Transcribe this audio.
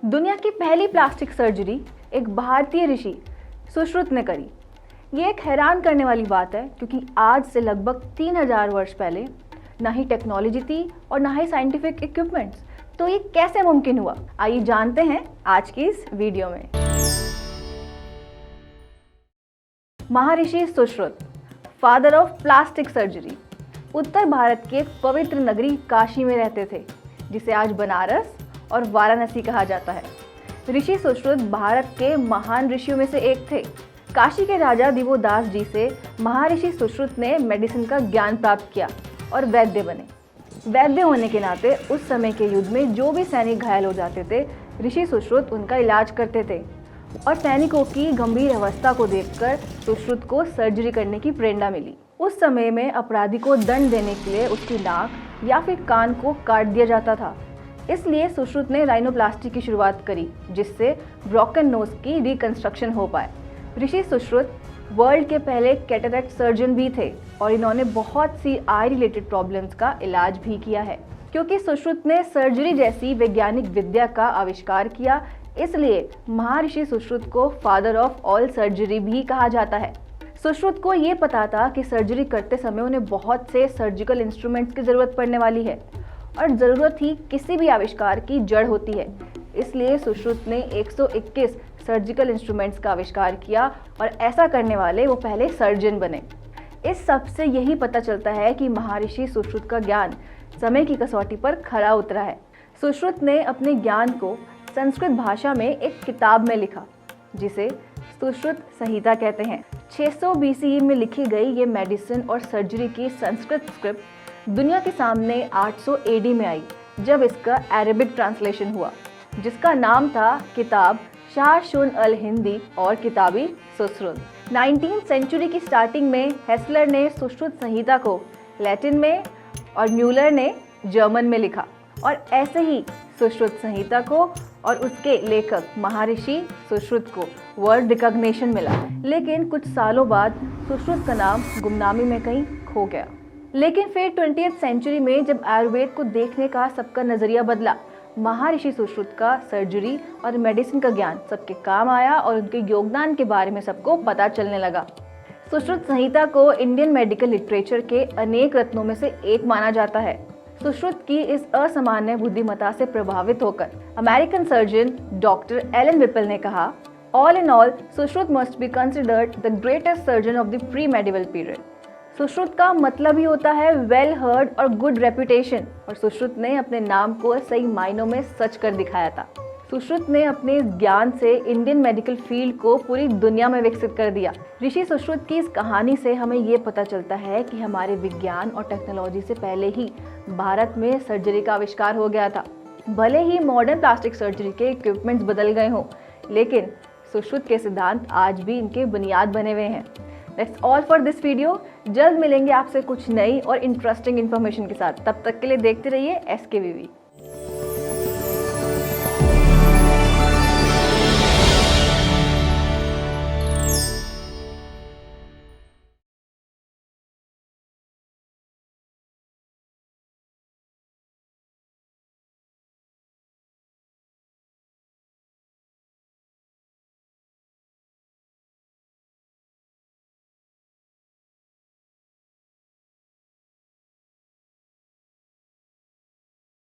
दुनिया की पहली प्लास्टिक सर्जरी एक भारतीय ऋषि सुश्रुत ने करी। ये एक हैरान करने वाली बात है क्योंकि आज से लगभग 3000 वर्ष पहले ना ही टेक्नोलॉजी थी और ना ही साइंटिफिक इक्विपमेंट्स। तो ये कैसे मुमकिन हुआ, आइए जानते हैं आज की इस वीडियो में। Maharshi Sushruta, father of plastic surgery, उत्तर भारत के एक पवित्र नगरी काशी में रहते थे, जिसे आज बनारस और वाराणसी कहा जाता है। ऋषि सुश्रुत भारत के महान ऋषियों में से एक थे। काशी के राजा दिवोदास जी से महर्षि सुश्रुत ने मेडिसिन का ज्ञान प्राप्त किया और वैद्य बने। वैद्य होने के नाते उस समय के युद्ध में जो भी सैनिक घायल हो जाते थे, ऋषि सुश्रुत उनका इलाज करते थे और सैनिकों की गंभीर अवस्था को देखकर सुश्रुत को सर्जरी करने की प्रेरणा मिली। उस समय में अपराधी को दंड देने के लिए उसकी नाक या फिर कान को काट दिया जाता था। इसलिए सुश्रुत ने राइनोप्लास्टी की शुरुआत करी, जिससे ब्रोकन नोज की रिकंस्ट्रक्शन हो पाए। ऋषि सुश्रुत वर्ल्ड के पहले कैटरैक्ट सर्जन भी थे और इन्होंने बहुत सी आई रिलेटेड प्रॉब्लम्स का इलाज भी किया है। क्योंकि सुश्रुत ने सर्जरी जैसी वैज्ञानिक विद्या का आविष्कार किया, इसलिए महर्षि सुश्रुत को फादर ऑफ ऑल सर्जरी भी कहा जाता है। सुश्रुत को ये पता था कि सर्जरी करते समय उन्हें बहुत से सर्जिकल इंस्ट्रूमेंट्स की ज़रूरत पड़ने वाली है और ज़रूरत ही किसी भी आविष्कार की जड़ होती है। इसलिए सुश्रुत ने 121 सर्जिकल इंस्ट्रूमेंट्स का आविष्कार किया और ऐसा करने वाले वो पहले सर्जन बने। इस सब से यही पता चलता है कि महर्षि सुश्रुत का ज्ञान समय की कसौटी पर खरा उतरा है। सुश्रुत ने अपने ज्ञान को संस्कृत भाषा में एक किताब में लिखा, जिसे सुश्रुत संहिता कहते हैं। 600 BCE में लिखी गई ये मेडिसिन और सर्जरी की संस्कृत स्क्रिप्ट दुनिया के सामने 800 AD में आई, जब इसका अरबिक ट्रांसलेशन हुआ, जिसका नाम था किताब शाह-शुन अल हिंदी और किताबी सुश्रुत। 19th सेंचुरी की स्टार्टिंग में हेसलर ने सुश्रुत संहिता को लैटिन में और म्यूलर ने जर्मन में लिखा और ऐसे ही सुश्रुत संहिता को और उसके लेखक महर्षि सुश्रुत को वर्ल्ड रिकॉग्निशन मिला। लेकिन कुछ सालों बाद सुश्रुत का नाम गुमनामी में कहीं खो गया। लेकिन फिर 20th सेंचुरी में जब आयुर्वेद को देखने का सबका नज़रिया बदला, महर्षि सुश्रुत का सर्जरी और मेडिसिन का ज्ञान सबके काम आया और उनके योगदान के बारे में सबको पता चलने लगा। सुश्रुत संहिता को इंडियन मेडिकल लिटरेचर के अनेक रत्नों में से एक माना जाता है। सुश्रुत की इस असामान्य बुद्धिमत्ता से प्रभावित होकर American surgeon doctor Allen Whipple ने कहा, all in all Sushruta must be considered the greatest surgeon of the pre medieval period. Sushruta का मतलब ही होता है वेल हर्ड और गुड रेपुटेशन, और सुश्रुत ने अपने नाम को सही मायनों में सच कर दिखाया था। सुश्रुत ने अपने ज्ञान से इंडियन मेडिकल फील्ड को पूरी दुनिया में विकसित कर दिया। ऋषि सुश्रुत की इस कहानी से हमें ये पता चलता है कि हमारे विज्ञान और टेक्नोलॉजी से पहले ही भारत में सर्जरी का आविष्कार हो गया था। भले ही मॉडर्न प्लास्टिक सर्जरी के इक्विपमेंट्स बदल गए हों, लेकिन सुश्रुत के सिद्धांत आज भी इनके बुनियाद बने हुए हैं। That's all for this video। जल्द मिलेंगे आपसे कुछ नई और इंटरेस्टिंग इन्फॉर्मेशन के साथ। तब तक के लिए देखते रहिए SKVV।